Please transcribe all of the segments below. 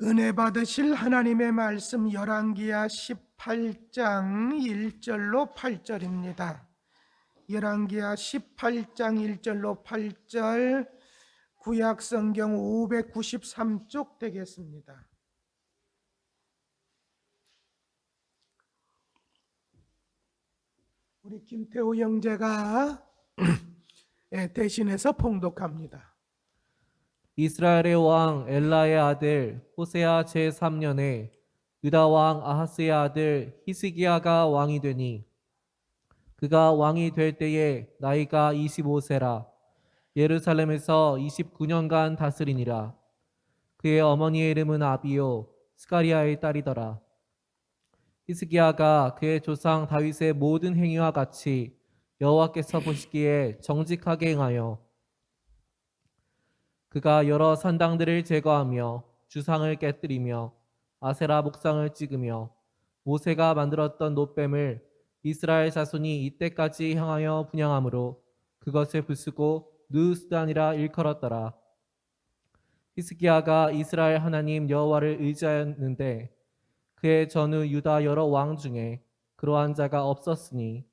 은혜 받으실 하나님의 말씀 열왕기야 18장 1절로 8절입니다. 열왕기야 18장 1절로 8절, 구약성경 593쪽 되겠습니다. 우리 김태우 형제가 대신해서 봉독합니다. 이스라엘의 왕 엘라의 아들 호세아 제3년에 유다 왕 아하스의 아들 히스기야가 왕이 되니 그가 왕이 될 때에 나이가 25세라. 예루살렘에서 29년간 다스리니라. 그의 어머니의 이름은 아비요 스가리아의 딸이더라. 히스기야가 그의 조상 다윗의 모든 행위와 같이 여호와께서 보시기에 정직하게 행하여 그가 여러 산당들을 제거하며 주상을 깨뜨리며 아세라 목상을 찍으며 모세가 만들었던 놋뱀을 이스라엘 자손이 이때까지 향하여 분향함으로 그것을 부수고 느우스단이라 일컬었더라. 히스기야가 이스라엘 하나님 여호와를 의지하였는데 그의 전후 유다 여러 왕 중에 그러한 자가 없었으니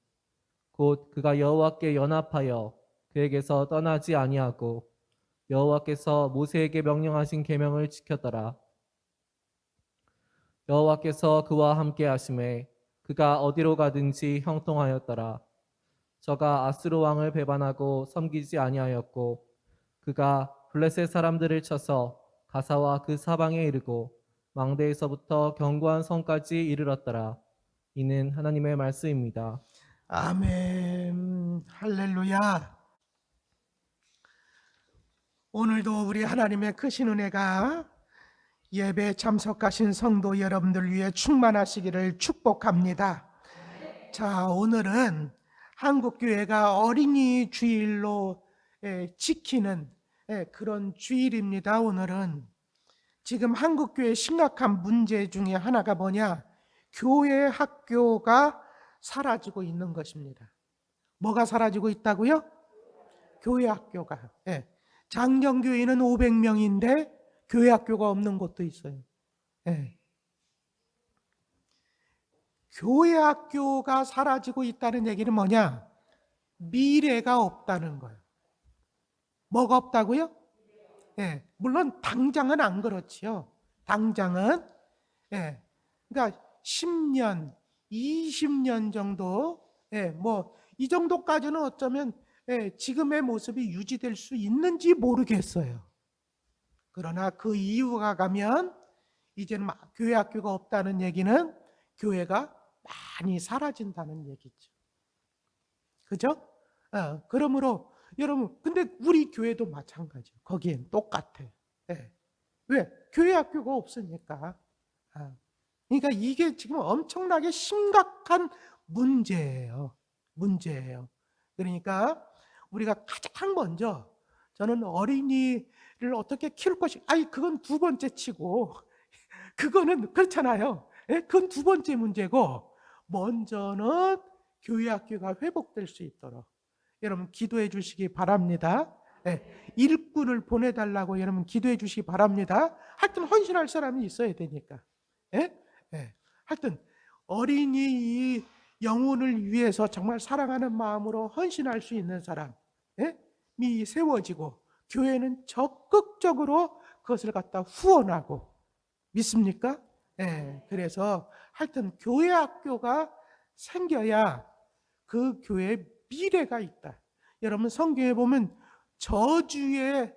곧 그가 여호와께 연합하여 그에게서 떠나지 아니하고 여호와께서 모세에게 명령하신 계명을 지켰더라. 여호와께서 그와 함께 하심에 그가 어디로 가든지 형통하였더라. 저가 아스루 왕을 배반하고 섬기지 아니하였고 그가 블레셋 사람들을 쳐서 가사와 그 사방에 이르고 망대에서부터 견고한 성까지 이르렀더라. 이는 하나님의 말씀입니다. 아멘. 할렐루야. 오늘도 우리 하나님의 크신 은혜가 예배에 참석하신 성도 여러분들 위해 충만하시기를 축복합니다. 자, 오늘은 한국교회가 어린이 주일로 지키는 그런 주일입니다. 오늘은 지금 한국교회 심각한 문제 중에 하나가 뭐냐? 교회 학교가 사라지고 있는 것입니다. 뭐가 사라지고 있다고요? 교회 학교가. 장정교회는 500명인데 교회 학교가 없는 곳도 있어요. 교회 학교가 사라지고 있다는 얘기는 뭐냐? 미래가 없다는 거예요. 뭐가 없다고요? 물론 당장은 안 그렇지요. 당장은. 그러니까 10년, 20년 정도, 이 정도까지는 어쩌면 지금의 모습이 유지될 수 있는지 모르겠어요. 그러나 그 이유가 가면 이제는 교회 학교가 없다는 얘기는 교회가 많이 사라진다는 얘기죠. 그죠? 그러므로 여러분, 근데 우리 교회도 마찬가지예요. 거기엔 똑같아. 왜? 교회 학교가 없으니까. 그러니까 이게 지금 엄청나게 심각한 문제예요. 그러니까 우리가 가장 먼저 저는 어린이를 어떻게 키울 것이, 그건 두 번째 치고, 그거는 그렇잖아요. 그건 두 번째 문제고, 먼저는 교회 학교가 회복될 수 있도록 여러분 기도해 주시기 바랍니다. 일꾼을 보내달라고 여러분 기도해 주시기 바랍니다. 하여튼 헌신할 사람이 있어야 되니까. 하여튼 어린이 영혼을 위해서 정말 사랑하는 마음으로 헌신할 수 있는 사람이 세워지고 교회는 적극적으로 그것을 갖다 후원하고, 믿습니까? 그래서 하여튼 교회 학교가 생겨야 그 교회에 미래가 있다. 여러분 성경에 보면 저주를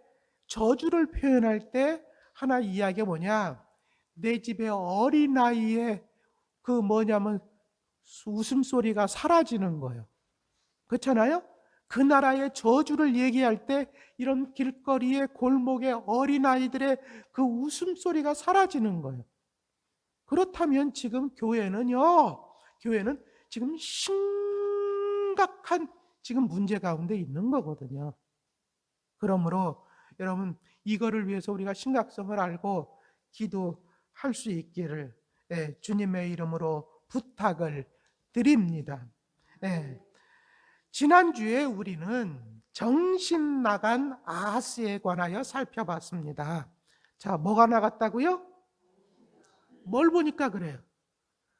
표현할 때 하나 이야기가 뭐냐? 내 집에 어린아이의 웃음소리가 사라지는 거예요. 그렇잖아요? 그 나라의 저주를 얘기할 때 이런 길거리에 골목에 어린아이들의 그 웃음소리가 사라지는 거예요. 그렇다면 지금 교회는 지금 심각한 지금 문제 가운데 있는 거거든요. 그러므로 여러분 이거를 위해서 우리가 심각성을 알고 기도할 수 있기를 주님의 이름으로 부탁을 드립니다. 지난주에 우리는 정신 나간 아하스에 관하여 살펴봤습니다. 자, 뭐가 나갔다고요? 뭘 보니까 그래요?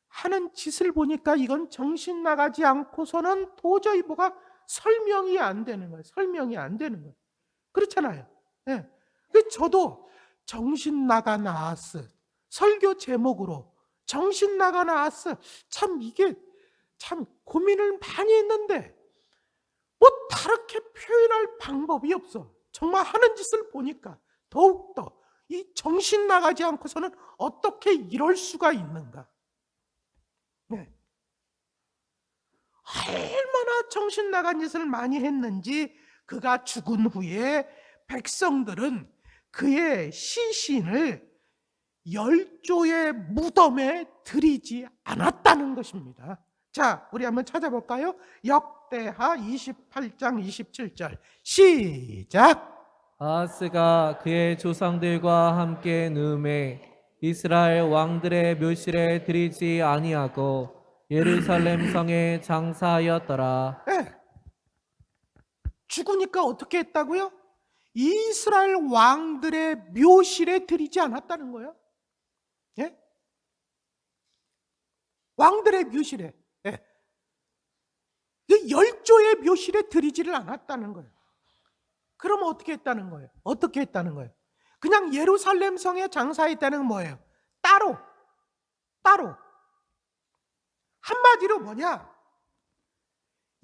하는 짓을 보니까 이건 정신 나가지 않고서는 도저히 뭐가 설명이 안 되는 거예요. 설명이 안 되는 거예요. 그렇잖아요. 예. 근데 저도 정신 나가 나았어. 설교 제목으로 정신 나가 나았어. 참 이게 참 고민을 많이 했는데 뭐 다르게 표현할 방법이 없어. 정말 하는 짓을 보니까 더욱더 이 정신 나가지 않고서는 어떻게 이럴 수가 있는가. 네. 얼마나 정신 나간 짓을 많이 했는지 그가 죽은 후에 백성들은 그의 시신을 열조의 무덤에 들이지 않았다는 것입니다. 자, 우리 한번 찾아볼까요? 역대하 28장 27절 시작. 아하스가 그의 조상들과 함께 누움에 이스라엘 왕들의 묘실에 들이지 아니하고 예루살렘 성에 장사하였더라. 네. 죽으니까 어떻게 했다고요? 이스라엘 왕들의 묘실에 들이지 않았다는 거예요. 예? 왕들의 묘실에. 예. 열조의 묘실에 들이지를 않았다는 거예요. 그러면 어떻게 했다는 거예요? 어떻게 했다는 거예요? 그냥 예루살렘 성에 장사했다는 건 뭐예요? 따로. 한마디로 뭐냐?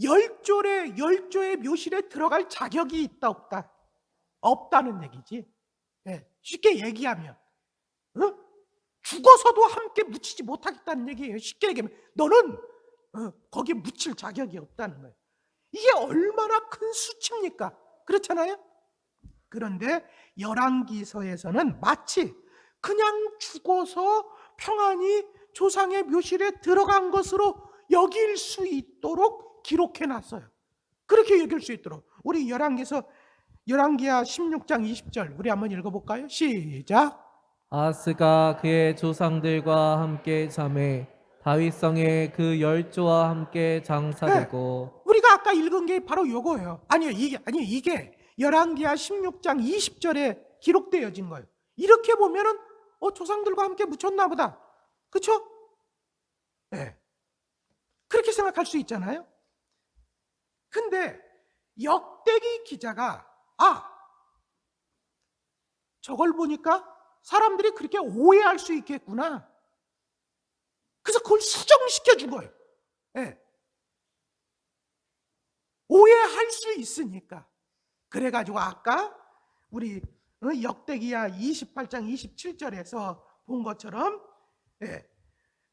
열조의 묘실에 들어갈 자격이 있다 없다? 없다는 얘기지. 네, 쉽게 얘기하면 죽어서도 함께 묻히지 못하겠다는 얘기예요. 쉽게 얘기하면 너는 거기에 묻힐 자격이 없다는 거예요. 이게 얼마나 큰 수치입니까? 그렇잖아요? 그런데 열왕기서에서는 마치 그냥 죽어서 평안히 조상의 묘실에 들어간 것으로 여길 수 있도록 기록해놨어요. 그렇게 여길 수 있도록. 우리 열왕기하 16장 20절 우리 한번 읽어볼까요? 시작. 아하스가 그의 조상들과 함께 잠에 다윗성에 그 열조와 함께 장사되고. 우리가 아까 읽은 게 바로 요거예요. 이게 열왕기하 16장 20절에 기록되어진 거예요. 이렇게 보면은 조상들과 함께 묻혔나 보다. 그렇죠? 네. 그렇게 생각할 수 있잖아요. 근데 역대기 기자가 저걸 보니까 사람들이 그렇게 오해할 수 있겠구나. 그래서 그걸 수정시켜 준 거예요. 네. 오해할 수 있으니까. 그래가지고 아까 우리 역대기야 28장 27절에서 본 것처럼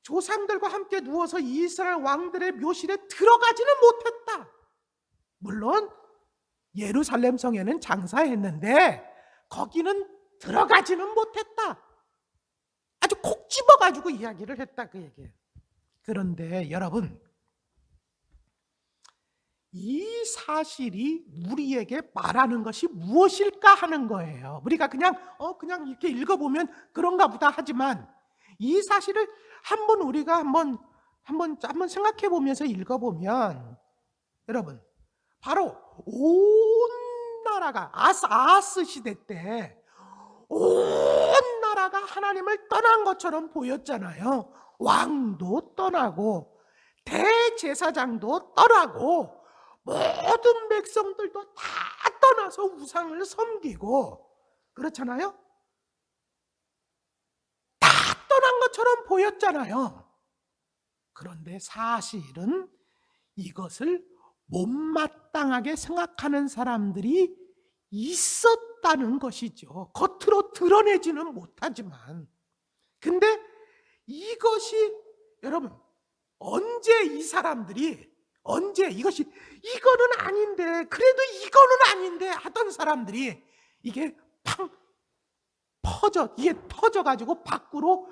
조상들과 함께 누워서 이스라엘 왕들의 묘실에 들어가지는 못했다. 물론 예루살렘 성에는 장사했는데 거기는 들어가지는 못했다. 아주 콕 집어가지고 이야기를 했다 그 얘기예요. 그런데 여러분, 이 사실이 우리에게 말하는 것이 무엇일까 하는 거예요. 우리가 그냥 이렇게 읽어보면 그런가 보다 하지만 이 사실을 우리가 한번 생각해 보면서 읽어보면 여러분, 바로 온 나라가 아하스 시대 때 온 나라가 하나님을 떠난 것처럼 보였잖아요. 왕도 떠나고 대제사장도 떠나고 모든 백성들도 다 떠나서 우상을 섬기고 그렇잖아요. 다 떠난 것처럼 보였잖아요. 그런데 사실은 이것을 못마땅하게 생각하는 사람들이 있었다는 것이죠. 겉으로 드러내지는 못하지만. 근데 이것이 여러분 언제 이 사람들이 이거는 아닌데 그래도 이거는 아닌데 하던 사람들이 이게 터져가지고 밖으로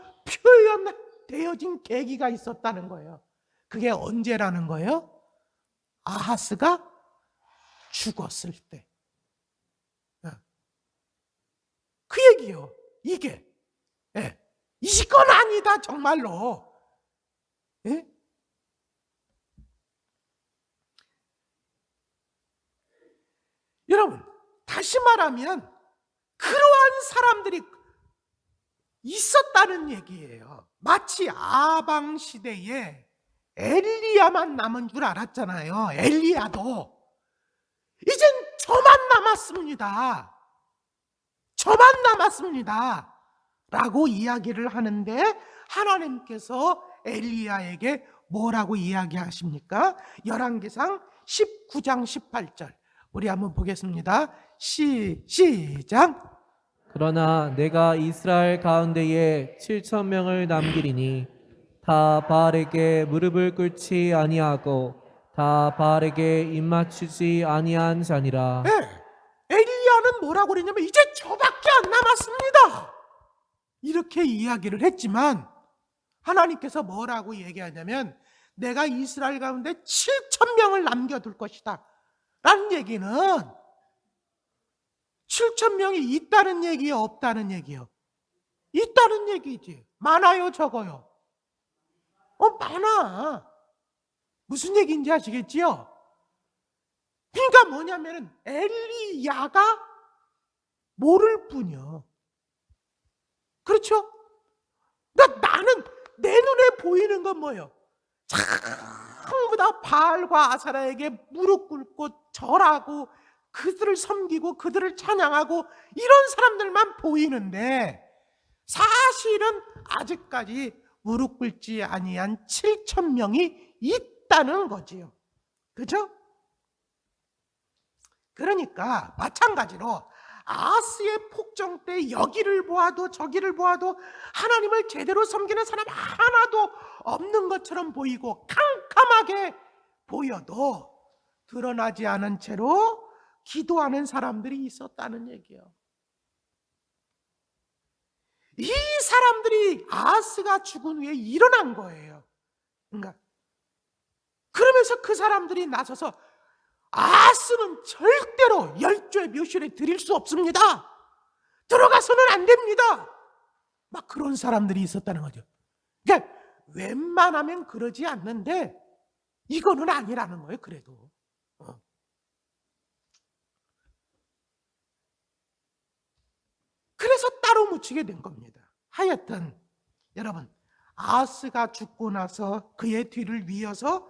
표현되어진 계기가 있었다는 거예요. 그게 언제라는 거예요? 아하스가 죽었을 때. 그 얘기요. 이게 이건 아니다 정말로. 여러분 다시 말하면 그러한 사람들이 있었다는 얘기예요. 마치 아방 시대에 엘리야만 남은 줄 알았잖아요. 엘리야도 이젠 저만 남았습니다. 저만 남았습니다. 라고 이야기를 하는데 하나님께서 엘리야에게 뭐라고 이야기하십니까? 열왕기상 19장 18절 우리 한번 보겠습니다. 시작. 그러나 내가 이스라엘 가운데에 7천 명을 남기리니 다 바알에게 무릎을 꿇지 아니하고 다 바알에게 입맞추지 아니한 자니라. 네, 엘리야는 뭐라고 그랬냐면 이제 저밖에 안 남았습니다. 이렇게 이야기를 했지만 하나님께서 뭐라고 얘기하냐면 내가 이스라엘 가운데 7천 명을 남겨둘 것이다 라는 얘기는 7천 명이 있다는 얘기요, 없다는 얘기요? 있다는 얘기지. 많아요, 적어요? 많아. 무슨 얘기인지 아시겠지요? 그러니까 뭐냐면은 엘리야가 모를 뿐이요. 그렇죠? 그러니까 나는 내 눈에 보이는 건 뭐예요? 전부 다 바알과 아사라에게 무릎 꿇고 절하고 그들을 섬기고 그들을 찬양하고 이런 사람들만 보이는데 사실은 아직까지 무릎 꿇지 아니한 7천 명이 있다는 거지요. 그죠? 그러니까 마찬가지로 아하스의 폭정 때 여기를 보아도 저기를 보아도 하나님을 제대로 섬기는 사람 하나도 없는 것처럼 보이고 캄캄하게 보여도 드러나지 않은 채로 기도하는 사람들이 있었다는 얘기예요. 이 사람들이 아하스가 죽은 후에 일어난 거예요. 그러니까 그러면서 그 사람들이 나서서 아하스는 절대로 열조의 묘실에 드릴 수 없습니다. 들어가서는 안 됩니다. 막 그런 사람들이 있었다는 거죠. 그러니까 웬만하면 그러지 않는데 이거는 아니라는 거예요. 그래도 그래서 따로 묻히게 된 겁니다. 하여튼 여러분 아하스가 죽고 나서 그의 뒤를 이어서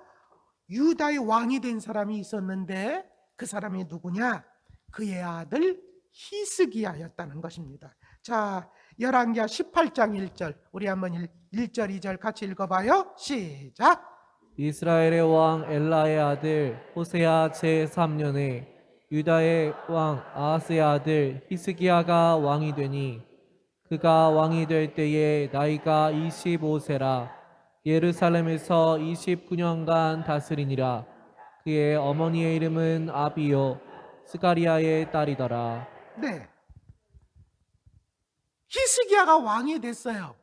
유다의 왕이 된 사람이 있었는데 그 사람이 누구냐? 그의 아들 히스기야였다는 것입니다. 자, 열왕기하 18장 1절 우리 한번 1절 2절 같이 읽어봐요. 시작. 이스라엘의 왕 엘라의 아들 호세아 제3년에 유다의 왕 아하스의 아들 히스기야가 왕이 되니 그가 왕이 될 때에 나이가 25세라 예루살렘에서 29년간 다스리니라. 그의 어머니의 이름은 아비요 스가리아의 딸이더라. 네, 히스기야가 왕이 됐어요.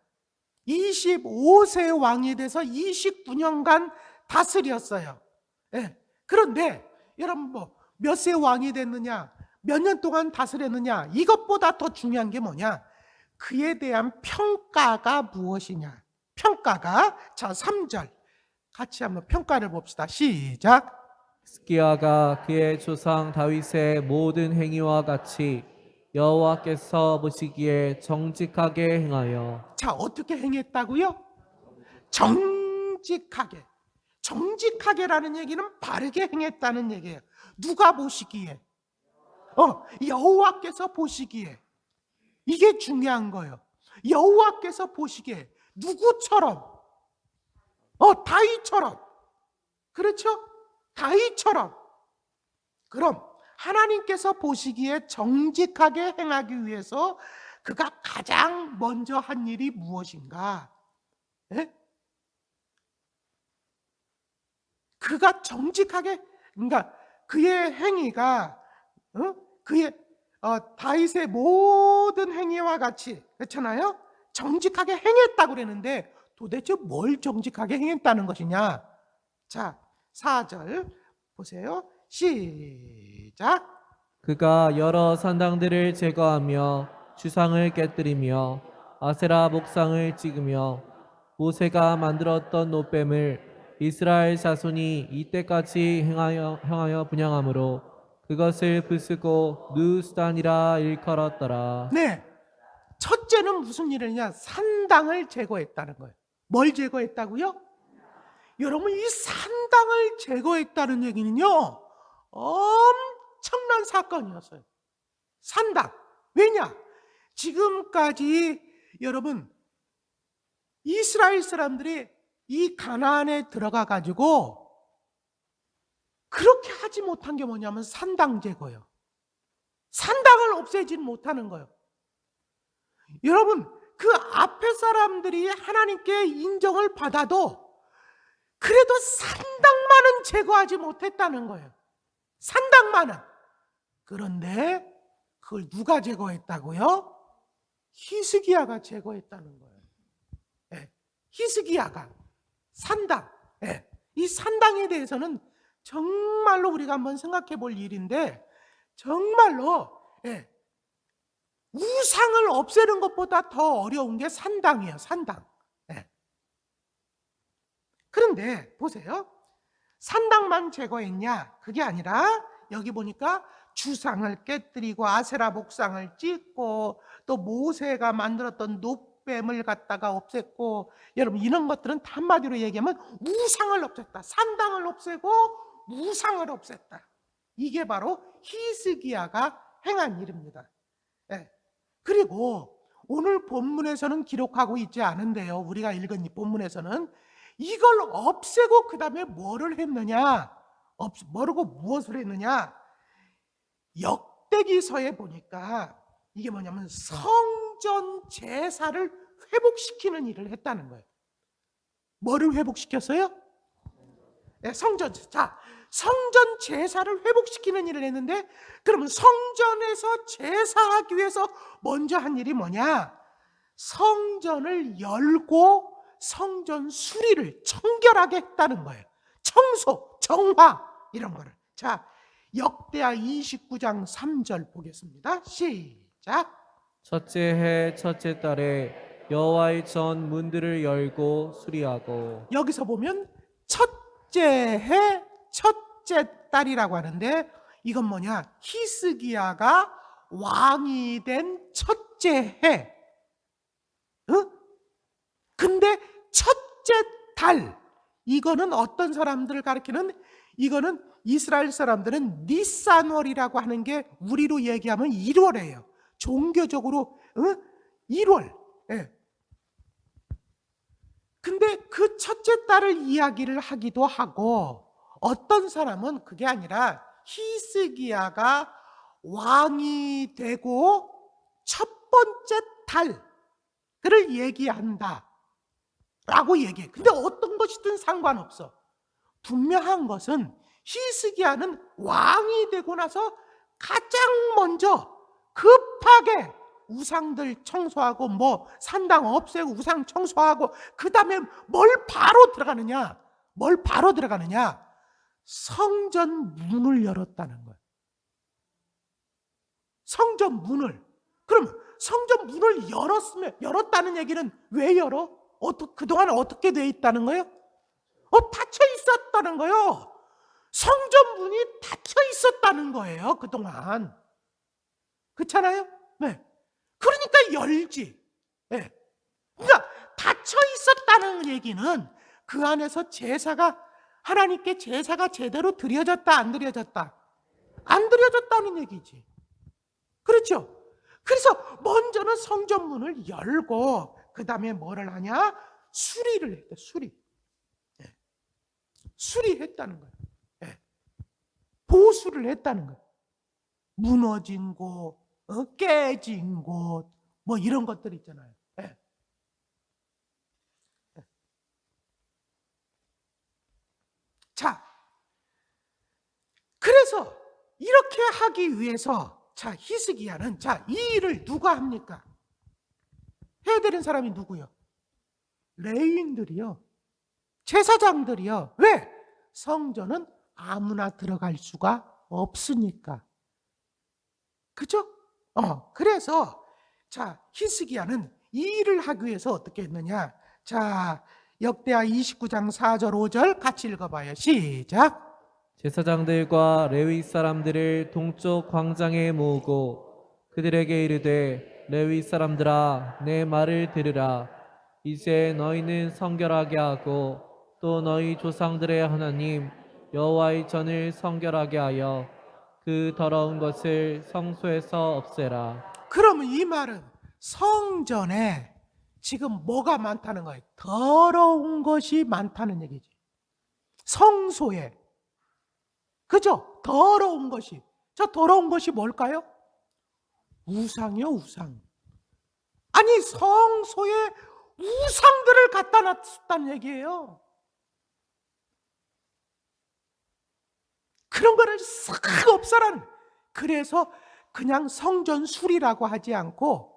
25세 왕이 돼서 29년간 다스렸어요. 네. 그런데 여러분 몇 세 왕이 됐느냐, 몇 년 동안 다스렸느냐, 이것보다 더 중요한 게 뭐냐? 그에 대한 평가가 무엇이냐? 평가가 자 3절 같이 한번 평가를 봅시다. 시작. 히스기야가 그의 조상 다윗의 모든 행위와 같이 여호와께서 보시기에 정직하게 행하여. 자, 어떻게 행했다고요? 정직하게. 정직하게라는 얘기는 바르게 행했다는 얘기예요. 누가 보시기에? 여호와께서 보시기에. 이게 중요한 거예요. 여호와께서 보시기에 누구처럼? 다윗처럼. 그렇죠? 다윗처럼. 그럼 하나님께서 보시기에 정직하게 행하기 위해서 그가 가장 먼저 한 일이 무엇인가? 예? 그가 정직하게, 그러니까 그의 행위가 그의 다윗의 모든 행위와 같이, 그렇잖아요? 정직하게 행했다고 그랬는데 도대체 뭘 정직하게 행했다는 것이냐? 자, 4절 보세요. 시작. 그가 여러 산당들을 제거하며 주상을 깨뜨리며 아세라 목상을 찍으며 모세가 만들었던 노뱀을 이스라엘 자손이 이때까지 행하여 분향함으로 그것을 부수고 누스단이라 일컬었더라. 네, 첫째는 무슨 일을 했냐? 산당을 제거했다는 거예요. 뭘 제거했다고요? 여러분, 이 산당을 제거했다는 얘기는요, 엄청난 사건이었어요. 산당. 왜냐? 지금까지 여러분, 이스라엘 사람들이 이 가나안에 들어가 가지고 그렇게 하지 못한 게 뭐냐면 산당 제거예요. 산당을 없애지는 못하는 거예요. 여러분, 그 앞에 사람들이 하나님께 인정을 받아도 그래도 산당만은 제거하지 못했다는 거예요. 산당만은. 그런데 그걸 누가 제거했다고요? 히스기야가 제거했다는 거예요. 네. 히스기야가 산당. 네. 이 산당에 대해서는 정말로 우리가 한번 생각해 볼 일인데, 정말로 우상을 없애는 것보다 더 어려운 게 산당이에요. 산당. 그런데 보세요. 산당만 제거했냐? 그게 아니라 여기 보니까 주상을 깨뜨리고 아세라 목상을 찍고 또 모세가 만들었던 놋뱀을 갖다가 없앴고, 여러분 이런 것들은 한마디로 얘기하면 우상을 없앴다. 산당을 없애고 우상을 없앴다. 이게 바로 히스기야가 행한 일입니다. 그리고 오늘 본문에서는 기록하고 있지 않은데요, 우리가 읽은 이 본문에서는 이걸 없애고 그 다음에 뭐를 했느냐, 뭐라고 무엇을 했느냐, 역대기서에 보니까 이게 뭐냐면 성전 제사를 회복시키는 일을 했다는 거예요. 뭐를 회복시켰어요? 성전 제사를 회복시키는 일을 했는데, 그러면 성전에서 제사하기 위해서 먼저 한 일이 뭐냐? 성전을 열고 성전 수리를 청결하게 했다는 거예요. 청소, 정화 이런 거를. 자, 역대하 29장 3절 보겠습니다. 시작. 첫째 해 첫째 달에 여호와의 전 문들을 열고 수리하고. 여기서 보면 첫째 해 첫째 달이라고 하는데, 이건 뭐냐? 히스기야가 왕이 된 첫째 해. 근데 첫째 달, 이거는 어떤 사람들을 가리키는, 이거는 이스라엘 사람들은 니산월이라고 하는 게 우리로 얘기하면 1월이에요. 종교적으로 1월. 근데 그 첫째 달을 이야기를 하기도 하고, 어떤 사람은 그게 아니라 히스기야가 왕이 되고 첫 번째 달을 얘기한다 라고 얘기해. 근데 어떤 것이든 상관없어. 분명한 것은 히스기야는 왕이 되고 나서 가장 먼저 급하게 우상들 청소하고 산당 없애고 우상 청소하고, 그 다음에 뭘 바로 들어가느냐? 성전 문을 열었다는 거예요. 성전 문을. 그럼 성전 문을 열었다는 얘기는 왜 열어? 그동안 어떻게 돼 있다는 거예요? 닫혀 있었다는 거예요. 성전 문이 닫혀 있었다는 거예요, 그동안. 그렇잖아요? 네. 그러니까 열지. 네. 그러니까 닫혀 있었다는 얘기는 그 안에서 하나님께 제사가 제대로 드려졌다, 안 드려졌다? 안 드려졌다는 얘기지. 그렇죠? 그래서 먼저는 성전문을 열고 그 다음에 뭐를 하냐? 수리를 했대. 수리했다는 거예요. 보수를 했다는 거예요. 무너진 곳, 깨진 곳, 이런 것들 있잖아요. 자, 그래서 이렇게 하기 위해서 히스기야는 이 일을 누가 합니까? 해야 되는 사람이 누구요? 레위인들이요. 제사장들이요. 왜? 성전은 아무나 들어갈 수가 없으니까. 그죠? 그래서 히스기야는 이 일을 하기 위해서 어떻게 했느냐? 역대하 29장 4절 5절 같이 읽어봐요. 시작. 제사장들과 레위 사람들을 동쪽 광장에 모으고 그들에게 이르되 레위 사람들아 내 말을 들으라. 이제 너희는 성결하게 하고 또 너희 조상들의 하나님 여호와의 전을 성결하게 하여 그 더러운 것을 성소에서 없애라. 그러면 이 말은 성전에 지금 뭐가 많다는 거예요? 더러운 것이 많다는 얘기지. 성소에. 그죠? 더러운 것이. 저 더러운 것이 뭘까요? 우상이요, 우상. 아니, 성소에 우상들을 갖다 놨다는 얘기예요. 그런 거를 싹 없애라는. 그래서 그냥 성전 수리라고 하지 않고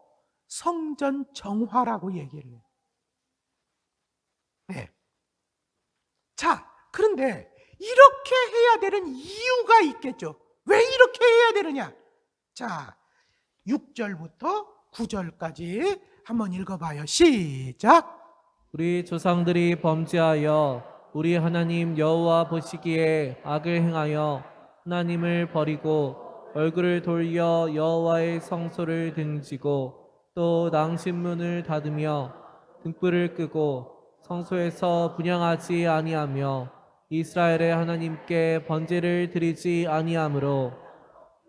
성전 정화라고 얘기를 해요. 네. 자, 그런데 이렇게 해야 되는 이유가 있겠죠. 왜 이렇게 해야 되느냐? 자, 6절부터 9절까지 한번 읽어봐요. 시작. 우리 조상들이 범죄하여 우리 하나님 여호와 보시기에 악을 행하여 하나님을 버리고 얼굴을 돌려 여호와의 성소를 등지고 또 낭신문을 닫으며 등불을 끄고 성소에서 분향하지 아니하며 이스라엘의 하나님께 번제를 드리지 아니하므로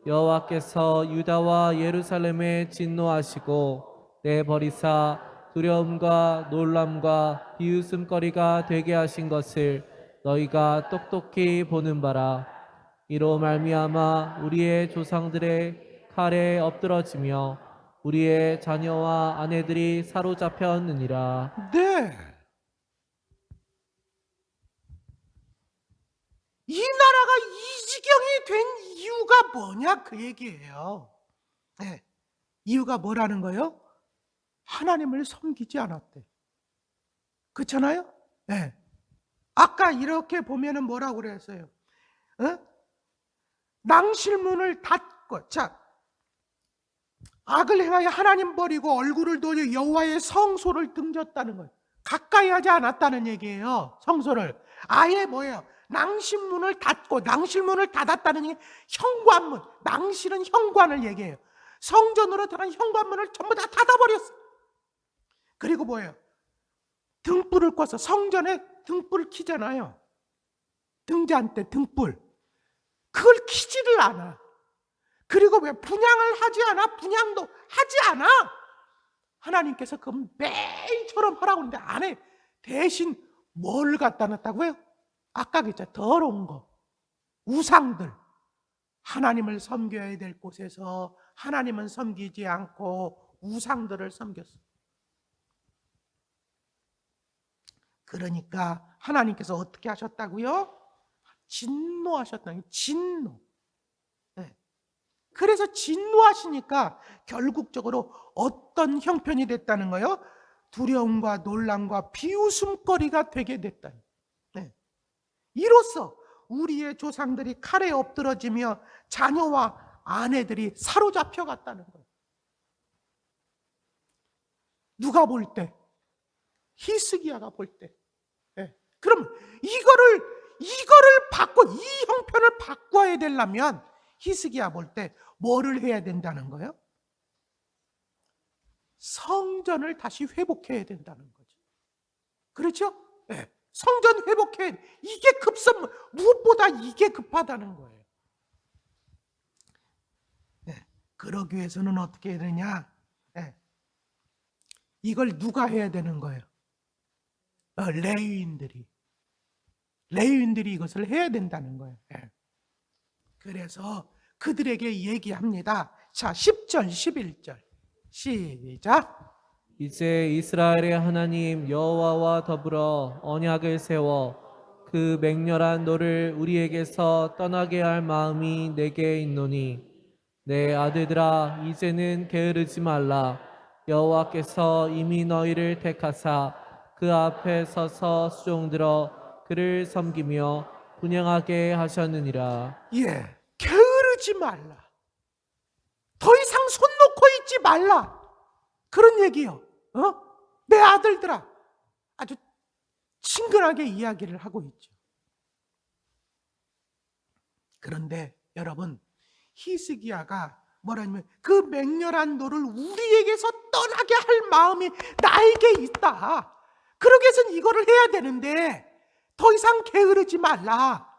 여호와께서 유다와 예루살렘에 진노하시고 내버리사 두려움과 놀람과 비웃음거리가 되게 하신 것을 너희가 똑똑히 보는 바라. 이로 말미암아 우리의 조상들의 칼에 엎드러지며 우리의 자녀와 아내들이 사로잡혔느니라. 네. 이 나라가 이 지경이 된 이유가 뭐냐? 그 얘기예요. 네. 이유가 뭐라는 거예요? 하나님을 섬기지 않았대. 그렇잖아요? 네. 아까 이렇게 보면은 뭐라고 그랬어요? 낭실문을 닫고, 자, 악을 행하여 하나님 버리고 얼굴을 돌려 여호와의 성소를 등졌다는 거예요. 가까이 하지 않았다는 얘기예요. 성소를. 아예 뭐예요? 낭실문을 닫고, 낭실문을 닫았다는 얘기, 현관문. 낭실은 현관을 얘기해요. 성전으로 들어간 현관문을 전부 다 닫아버렸어. 그리고 뭐예요? 등불을 껐어. 성전에 등불을 켜잖아요. 등잔 때 등불. 그걸 켜지를 않아. 그리고 왜 분향을 하지 않아? 분향도 하지 않아. 하나님께서 그 매일처럼 하라고 하는데 안 해. 대신 뭘 갖다 놨다고요? 아까 그랬죠. 더러운 거. 우상들. 하나님을 섬겨야 될 곳에서 하나님은 섬기지 않고 우상들을 섬겼어. 그러니까 하나님께서 어떻게 하셨다고요? 진노하셨다는 거예요. 진노. 네. 그래서 진노하시니까 결국적으로 어떤 형편이 됐다는 거예요? 두려움과 놀람과 비웃음거리가 되게 됐다. 네. 이로써 우리의 조상들이 칼에 엎드러지며 자녀와 아내들이 사로잡혀 갔다는 거예요. 누가 볼 때? 히스기야가 볼 때. 네. 그럼 이거를 바꿔, 이 형편을 바꿔야 되려면 히스기야 볼 때 뭐를 해야 된다는 거예요? 성전을 다시 회복해야 된다는 거죠. 그렇죠? 네. 성전 회복해. 이게 무엇보다 이게 급하다는 거예요. 네. 그러기 위해서는 어떻게 해야 되냐? 네. 이걸 누가 해야 되는 거예요? 레위인들이 이것을 해야 된다는 거예요. 네. 그래서 그들에게 얘기합니다. 자, 10절, 11절 시작. 이제 이스라엘의 하나님 여호와와 더불어 언약을 세워 그 맹렬한 노를 우리에게서 떠나게 할 마음이 내게 있노니 내 아들들아 이제는 게으르지 말라. 여호와께서 이미 너희를 택하사 그 앞에 서서 수종들어 그를 섬기며 분향하게 하셨느니라. 예, 게으르지 말라. 더 이상 손 놓고 있지 말라. 그런 얘기요. 내 아들들아. 아주 친근하게 이야기를 하고 있죠. 그런데 여러분, 히스기야가 뭐라냐면 그 맹렬한 노를 우리에게서 떠나게 할 마음이 나에게 있다. 그러기 위해서는 이거를 해야 되는데 더 이상 게으르지 말라.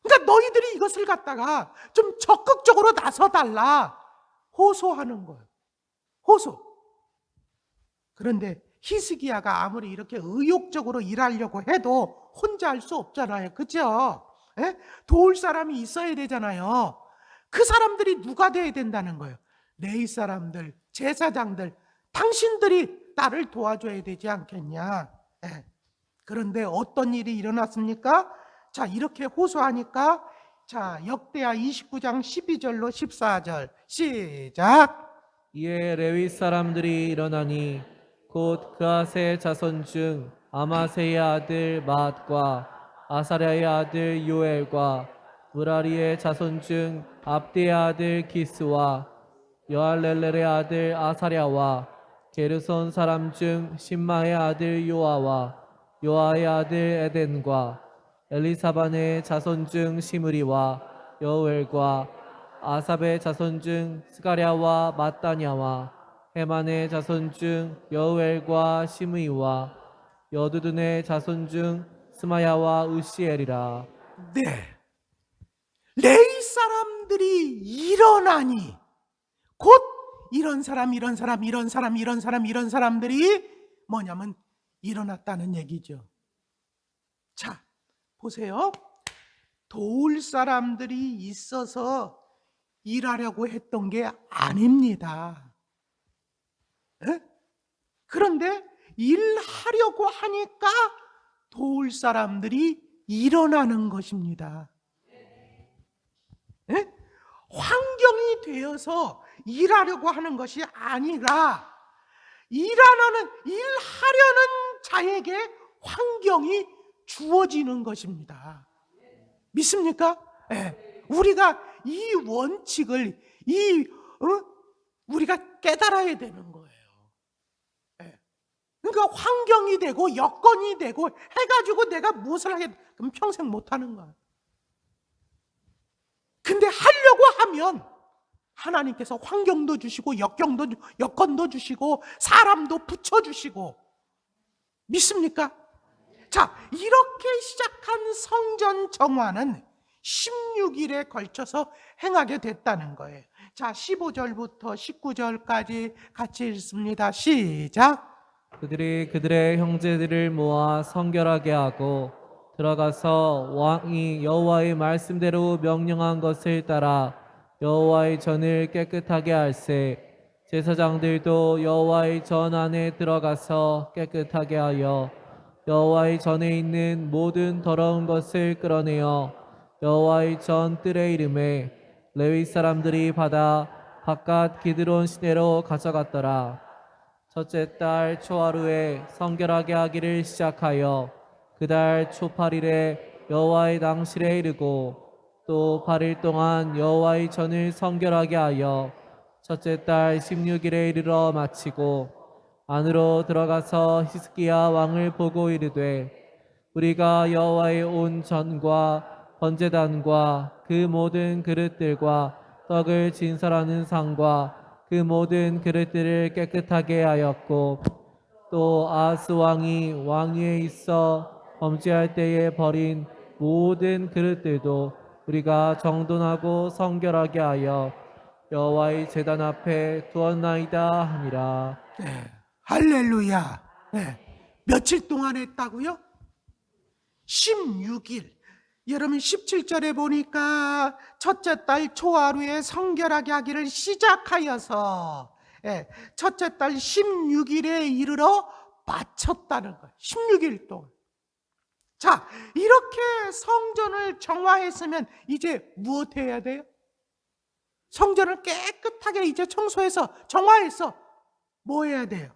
그러니까 너희들이 이것을 갖다가 좀 적극적으로 나서달라. 호소하는 거예요. 호소. 그런데 히스기야가 아무리 이렇게 의욕적으로 일하려고 해도 혼자 할 수 없잖아요. 그죠? 예? 도울 사람이 있어야 되잖아요. 그 사람들이 누가 돼야 된다는 거예요? 레위 사람들, 제사장들, 당신들이 나를 도와줘야 되지 않겠냐? 예. 그런데 어떤 일이 일어났습니까? 자, 이렇게 호소하니까 자, 역대하 29장 12절로 14절 시작. 이에 레위 사람들이 일어나니 곧 그아세 자손 중 아마세의 아들 마앗과 아사랴의 아들 요엘과 무라리의 자손 중 압디의 아들 기스와 여알렐렐의 아들 아사랴와 게르손 사람 중 신마의 아들 요아와 요아의 아들 에덴과 엘리사반의 자손 중 시므리와 여우엘과 아삽의 자손 중 스가랴와 마따냐와 헤만의 자손 중 여우엘과 시므이와 여두둔의 자손 중 스마야와 으시엘이라. 네. 레위 사람들이 일어나니 곧 이런 사람들이 뭐냐면 일어났다는 얘기죠. 자, 보세요. 도울 사람들이 있어서 일하려고 했던 게 아닙니다. 에? 그런데 일하려고 하니까 도울 사람들이 일어나는 것입니다. 에? 환경이 되어서 일하려고 하는 것이 아니라 일하려는 자에게 환경이 주어지는 것입니다. 믿습니까? 예. 우리가 이 원칙을 우리가 깨달아야 되는 거예요. 예. 그러니까 환경이 되고 여건이 되고 해가지고 내가 무엇을 하게 그럼 평생 못하는 거야. 근데 하려고 하면 하나님께서 환경도 주시고 여건도 주시고 사람도 붙여주시고 믿습니까? 자, 이렇게 시작한 성전 정화는 16일에 걸쳐서 행하게 됐다는 거예요. 자, 15절부터 19절까지 같이 읽습니다. 시작. 그들이 그들의 형제들을 모아 성결하게 하고 들어가서 왕이 여호와의 말씀대로 명령한 것을 따라 여호와의 전을 깨끗하게 할세. 제사장들도 여호와의 전 안에 들어가서 깨끗하게 하여 여호와의 전에 있는 모든 더러운 것을 끌어내어 여호와의 전 뜰의 이름에 레위 사람들이 받아 바깥 기드론 시내로 가져갔더라. 첫째 달 초하루에 성결하게 하기를 시작하여 그 달 초 8일에 여호와의 당실에 이르고 또 8일 동안 여호와의 전을 성결하게 하여 첫째 달 16일에 이르러 마치고 안으로 들어가서 히스기야 왕을 보고 이르되 우리가 여호와의 온 전과 번제단과 그 모든 그릇들과 떡을 진설하는 상과 그 모든 그릇들을 깨끗하게 하였고 또 아하스 왕이 왕위에 있어 범죄할 때에 버린 모든 그릇들도 우리가 정돈하고 성결하게 하여 여호와의 제단 앞에 두었나이다 하니라. 네. 할렐루야. 네. 며칠 동안 했다고요? 16일. 여러분 17절에 보니까 첫째 달 초하루에 성결하게 하기를 시작하여서 첫째 달 16일에 이르러 마쳤다는 거예요. 16일 동안. 자, 이렇게 성전을 정화했으면 이제 무엇 해야 돼요? 성전을 깨끗하게 이제 청소해서 정화해서 뭐 해야 돼요?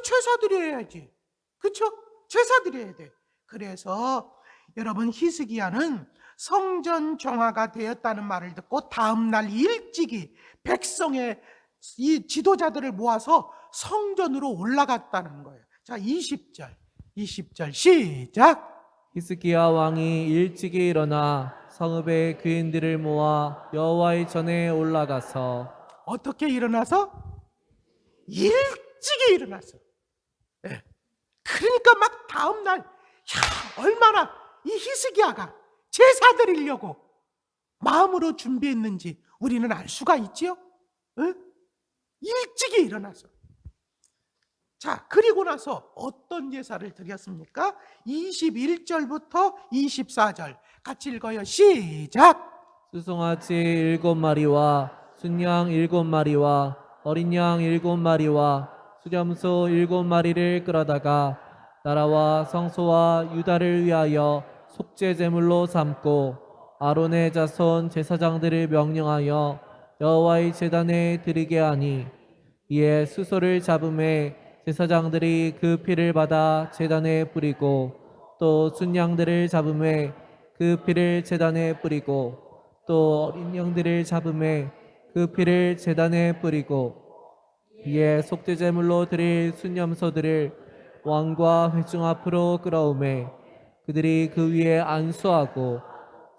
제사 드려야지. 그렇죠? 제사 드려야 돼. 그래서 여러분 히스기야는 성전 정화가 되었다는 말을 듣고 다음 날 일찍이 백성의 이 지도자들을 모아서 성전으로 올라갔다는 거예요. 자, 20절 시작. 히스기야 왕이 일찍이 일어나 성읍의 귀인들을 모아 여호와의 전에 올라가서 어떻게 일어나서? 일찍이 일어났어. 예. 그러니까 막 다음날, 얼마나 이 히스기야가 제사 드리려고 마음으로 준비했는지 우리는 알 수가 있지요. 예? 일찍이 일어나서. 자, 그리고 나서 어떤 제사를 드렸습니까? 21절부터 24절 같이 읽어요. 시작. 수송아지 7마리와 순양 7마리와 어린 양 7마리와 수렴소 7마리를 끌어다가 나라와 성소와 유다를 위하여 속죄 제물로 삼고 아론의 자손 제사장들을 명령하여 여호와의 제단에 드리게 하니 이에 수소를 잡음에 제사장들이 그 피를 받아 제단에 뿌리고 또 순양들을 잡음에 그 피를 제단에 뿌리고 또 어린 양들을 잡음에 그 피를 제단에 뿌리고 이에 속죄 제물로 드릴 순념소들을 왕과 회중 앞으로 끌어오매 그들이 그 위에 안수하고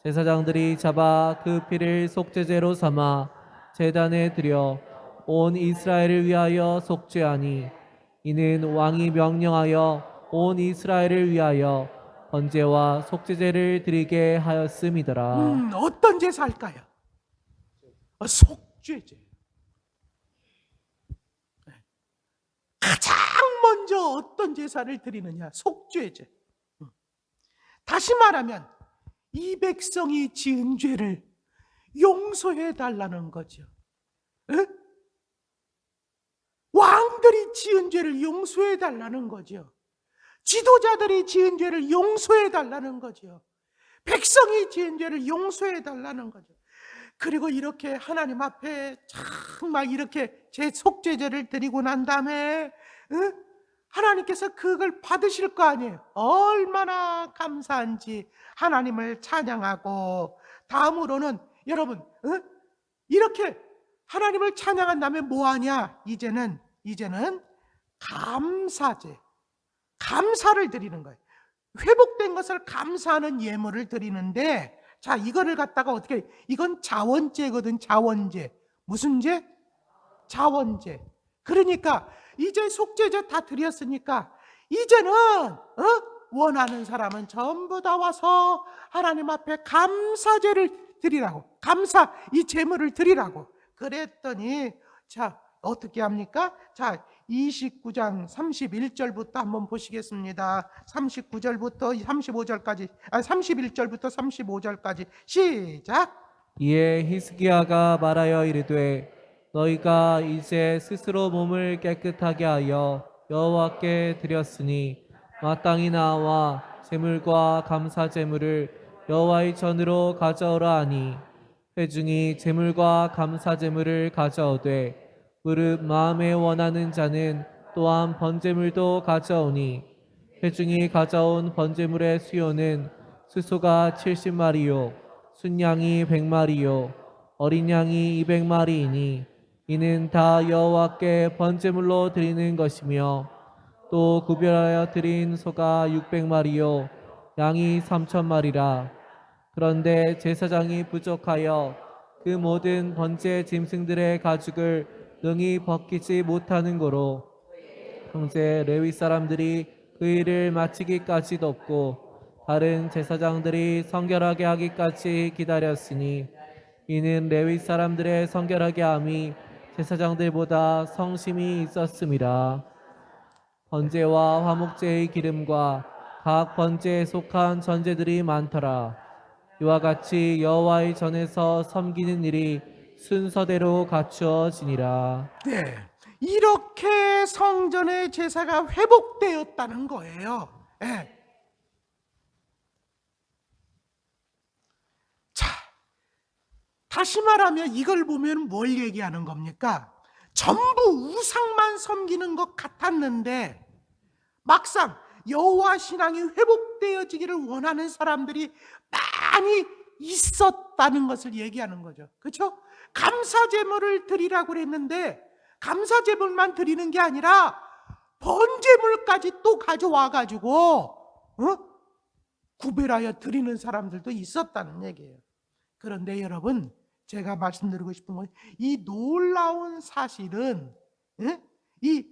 제사장들이 잡아 그 피를 속죄제로 삼아 제단에 드려 온 이스라엘을 위하여 속죄하니 이는 왕이 명령하여 온 이스라엘을 위하여 번제와 속죄제를 드리게 하였음이더라. 어떤 제사 할까요? 속죄제. 가장 먼저 어떤 제사를 드리느냐? 속죄제. 다시 말하면 이 백성이 지은 죄를 용서해 달라는 거죠. 에? 왕들이 지은 죄를 용서해 달라는 거죠. 지도자들이 지은 죄를 용서해 달라는 거죠. 백성이 지은 죄를 용서해 달라는 거죠. 그리고 이렇게 하나님 앞에 정말 이렇게 제 속죄제를 드리고 난 다음에 하나님께서 그걸 받으실 거 아니에요. 얼마나 감사한지 하나님을 찬양하고, 다음으로는 여러분 이렇게 하나님을 찬양한 다음에 뭐하냐? 이제는 감사제, 감사를 드리는 거예요. 회복된 것을 감사하는 예물을 드리는데, 자, 이거를 갖다가 어떻게, 이건 자원제거든. 자원제. 무슨 제? 자원제. 그러니까 이제 속죄제 다 드렸으니까 이제는 원하는 사람은 전부 다 와서 하나님 앞에 감사제를 드리라고, 감사 이 제물을 드리라고 그랬더니, 자, 어떻게 합니까? 자, 29장 31절부터 한번 보시겠습니다. 39절부터 35절까지, 31절부터 35절까지 시작. 이에 히스기야가 말하여 이르되 너희가 이제 스스로 몸을 깨끗하게 하여 여호와께 드렸으니 마땅히 나와 제물과 감사 제물을 여호와의 전으로 가져오라 하니 회중이 제물과 감사 제물을 가져오되 무릇 마음에 원하는 자는 또한 번제물도 가져오니 회중이 가져온 번제물의 수요는 수소가 70마리요 순양이 100마리요 어린 양이 200마리이니 이는 다 여호와께 번제물로 드리는 것이며 또 구별하여 드린 소가 600마리요 양이 3,000마리라. 그런데 제사장이 부족하여 그 모든 번제 짐승들의 가죽을 능히 벗기지 못하는 고로 형제 레위 사람들이 그 일을 마치기까지 덮고 다른 제사장들이 성결하게 하기까지 기다렸으니 이는 레위 사람들의 성결하게 함이 제사장들보다 성심이 있었음이라. 번제와 화목제의 기름과 각 번제에 속한 전제들이 많더라. 이와 같이 여호와의 전에서 섬기는 일이 순서대로 갖추어지니라. 네, 이렇게 성전의 제사가 회복되었다는 거예요. 네. 자, 다시 말하면 이걸 보면 뭘 얘기하는 겁니까? 전부 우상만 섬기는 것 같았는데 막상 여호와 신앙이 회복되어지기를 원하는 사람들이 많이 있었다는 것을 얘기하는 거죠. 그렇죠? 감사제물을 드리라고 그랬는데 감사제물만 드리는 게 아니라 번제물까지 또 가져와 가지고 구별하여 드리는 사람들도 있었다는 얘기예요. 그런데 여러분, 제가 말씀드리고 싶은 건 이 놀라운 사실은, 예? 이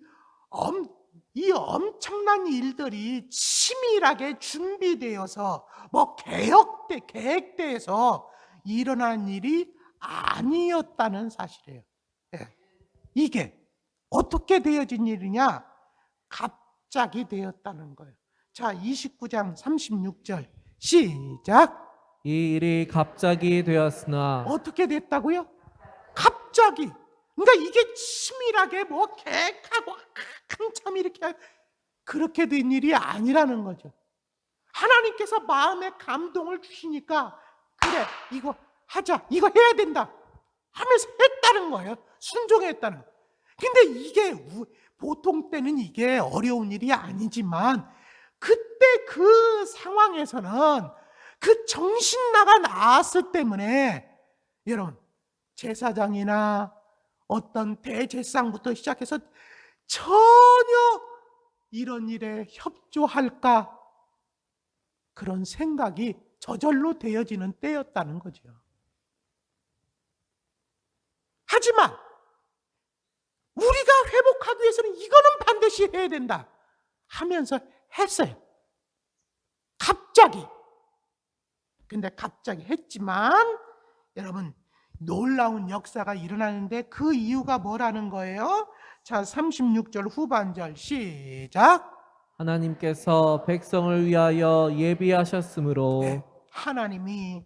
엄청난 일들이 치밀하게 준비되어서 계획돼서 일어난 일이 아니었다는 사실이에요. 예. 이게 어떻게 되어진 일이냐? 갑자기 되었다는 거예요. 자, 29장 36절 시작. 이 일이 갑자기 되었으나 어떻게 됐다고요? 갑자기. 그러니까 이게 치밀하게 계획하고 한참 이렇게 그렇게 된 일이 아니라는 거죠. 하나님께서 마음에 감동을 주시니까 그래, 이거 하자, 이거 해야 된다 하면서 했다는 거예요. 순종했다는 거예요. 근데 이게 보통 때는 이게 어려운 일이 아니지만 그때 그 상황에서는 그 정신나가 나왔을 때문에 여러분, 제사장이나 어떤 대제사장부터 시작해서 전혀 이런 일에 협조할까 그런 생각이 저절로 되어지는 때였다는 거죠. 하지만 우리가 회복하기 위해서는 이거는 반드시 해야 된다 하면서 했어요. 갑자기. 근데 갑자기 했지만 여러분, 놀라운 역사가 일어나는데 그 이유가 뭐라는 거예요? 자, 36절 후반절 시작. 하나님께서 백성을 위하여 예비하셨으므로 네, 하나님이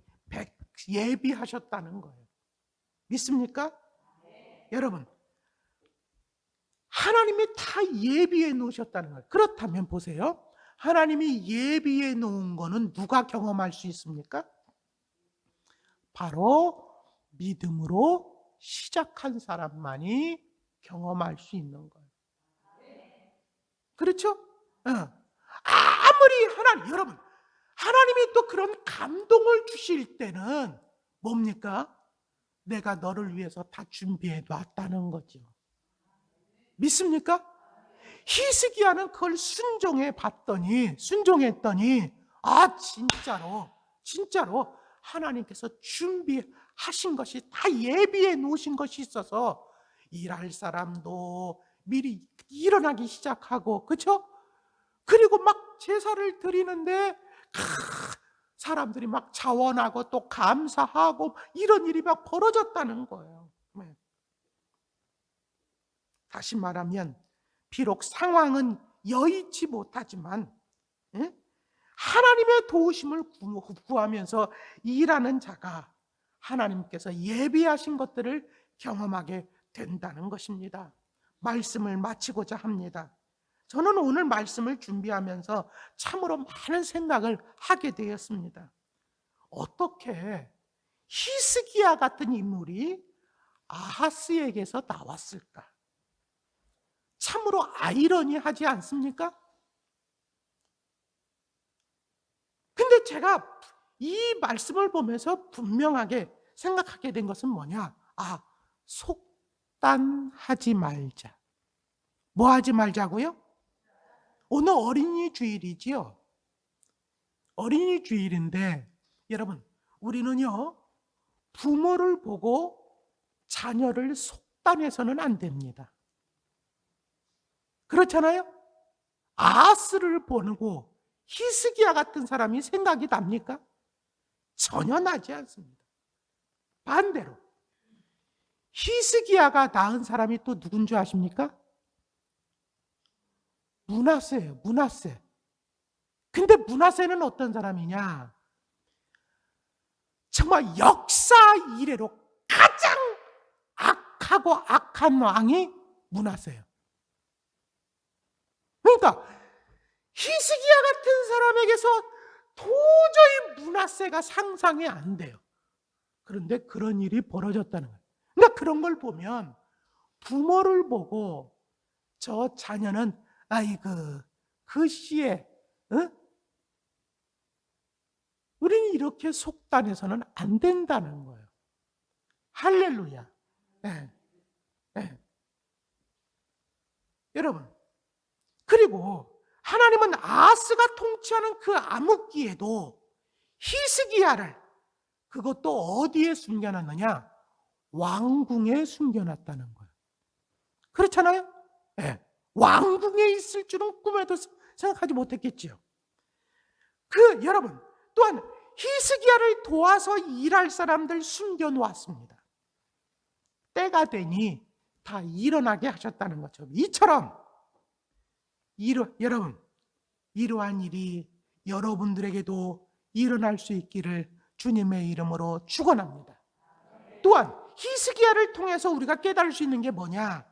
예비하셨다는 거예요. 믿습니까? 여러분, 하나님이 다 예비해 놓으셨다는 거예요. 그렇다면 보세요. 하나님이 예비해 놓은 거는 누가 경험할 수 있습니까? 바로 믿음으로 시작한 사람만이 경험할 수 있는 거예요. 그렇죠? 아무리 여러분, 하나님이 또 그런 감동을 주실 때는 뭡니까? 내가 너를 위해서 다 준비해 놨다는 거죠. 믿습니까? 히스기야는 그걸 순종했더니 진짜로 하나님께서 준비하신 것이 다 예비해 놓으신 것이 있어서 일할 사람도 미리 일어나기 시작하고, 그렇죠? 그리고 막 제사를 드리는데 사람들이 막 자원하고 또 감사하고 이런 일이 막 벌어졌다는 거예요. 다시 말하면 비록 상황은 여의치 못하지만 하나님의 도우심을 구하면서 일하는 자가 하나님께서 예비하신 것들을 경험하게 된다는 것입니다. 말씀을 마치고자 합니다. 저는 오늘 말씀을 준비하면서 참으로 많은 생각을 하게 되었습니다. 어떻게 히스기야 같은 인물이 아하스에게서 나왔을까? 참으로 아이러니하지 않습니까? 근데 제가 이 말씀을 보면서 분명하게 생각하게 된 것은 뭐냐? 속단하지 말자. 뭐 하지 말자고요? 오늘 어린이 주일이지요. 어린이 주일인데 여러분, 우리는요 부모를 보고 자녀를 속단해서는 안 됩니다. 그렇잖아요? 아하스를 보고 히스기야 같은 사람이 생각이 납니까? 전혀 나지 않습니다. 반대로 히스기야가 낳은 사람이 또 누군 줄 아십니까? 므낫세예요. 므낫세. 근데 므낫세는 어떤 사람이냐? 정말 역사 이래로 가장 악하고 악한 왕이 므낫세예요. 그러니까 히스기야 같은 사람에게서 도저히 므낫세가 상상이 안 돼요. 그런데 그런 일이 벌어졌다는 거예요. 그러니까 그런 걸 보면 부모를 보고 저 자녀는 아이고 그 시에 우리는 이렇게 속단해서는 안 된다는 거예요. 할렐루야. 네. 네. 여러분, 그리고 하나님은 아하스가 통치하는 그 암흑기에도 히스기야를 그것도 어디에 숨겨놨느냐? 왕궁에 숨겨놨다는 거예요. 그렇잖아요? 네. 왕궁에 있을 줄은 꿈에도 생각하지 못했겠지요. 여러분, 또한 히스기야를 도와서 일할 사람들 숨겨놓았습니다. 때가 되니 다 일어나게 하셨다는 거죠. 이처럼 여러분, 이러한 일이 여러분들에게도 일어날 수 있기를 주님의 이름으로 축원합니다. 또한 히스기야를 통해서 우리가 깨달을 수 있는 게 뭐냐?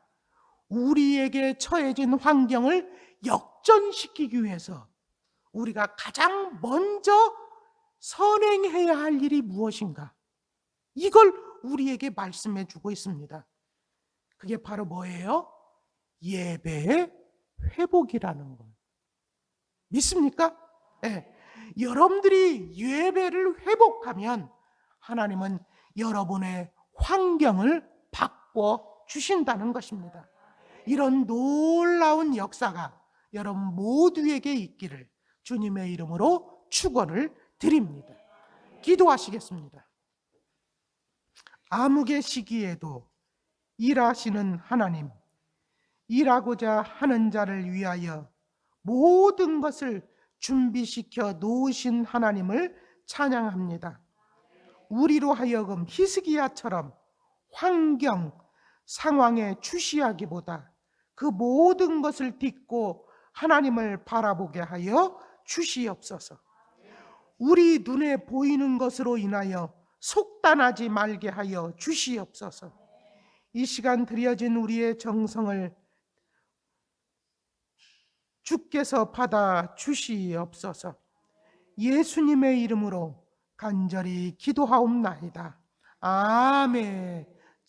우리에게 처해진 환경을 역전시키기 위해서 우리가 가장 먼저 선행해야 할 일이 무엇인가? 이걸 우리에게 말씀해 주고 있습니다. 그게 바로 뭐예요? 예배의 회복이라는 거예요. 믿습니까? 네. 여러분들이 예배를 회복하면 하나님은 여러분의 환경을 바꿔 주신다는 것입니다. 이런 놀라운 역사가 여러분 모두에게 있기를 주님의 이름으로 축원을 드립니다. 기도하시겠습니다. 암흑의 시기에도 일하시는 하나님, 일하고자 하는 자를 위하여 모든 것을 준비시켜 놓으신 하나님을 찬양합니다. 우리로 하여금 히스기야처럼 환경, 상황에 주시하기보다 그 모든 것을 딛고 하나님을 바라보게 하여 주시옵소서. 우리 눈에 보이는 것으로 인하여 속단하지 말게 하여 주시옵소서. 이 시간 드려진 우리의 정성을 주께서 받아 주시옵소서. 예수님의 이름으로 간절히 기도하옵나이다. 아멘.